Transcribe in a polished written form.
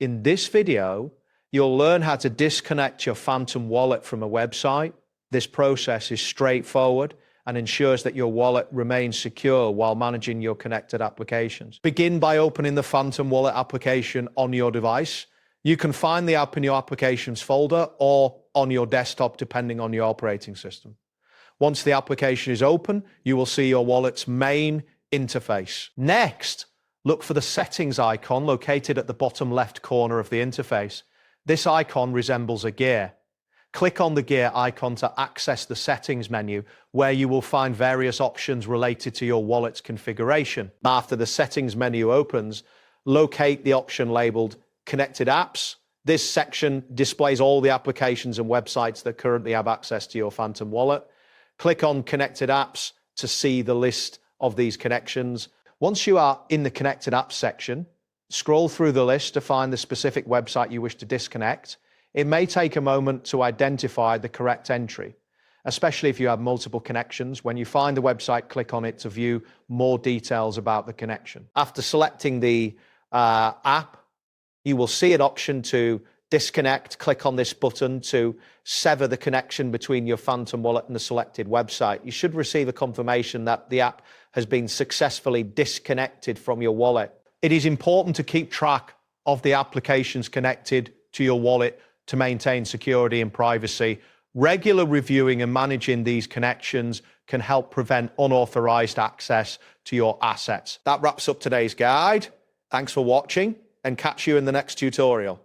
In this video, you'll learn how to disconnect your Phantom wallet from a website. This process is straightforward and ensures that your wallet remains secure while managing your connected applications. Begin by opening the Phantom Wallet application on your device. You can find the app in your applications folder or on your desktop, depending on your operating system. Once the application is open, you will see your wallet's main interface. Next, look for the settings icon located at the bottom left corner of the interface. This icon resembles a gear. Click on the gear icon to access the settings menu, where you will find various options related to your wallet's configuration. After the settings menu opens, locate the option labeled Connected Apps. This section displays all the applications and websites that currently have access to your Phantom wallet. Click on Connected Apps to see the list of these connections. Once you are in the Connected Apps section, scroll through the list to find the specific website you wish to disconnect. It may take a moment to identify the correct entry, especially if you have multiple connections. When you find the website, click on it to view more details about the connection. After selecting the app, you will see an option to disconnect. Click on this button to sever the connection between your Phantom wallet and the selected website. You should receive a confirmation that the app has been successfully disconnected from your wallet. It is important to keep track of the applications connected to your wallet to maintain security and privacy. Regular reviewing and managing these connections can help prevent unauthorized access to your assets. That wraps up today's guide. Thanks for watching, and catch you in the next tutorial.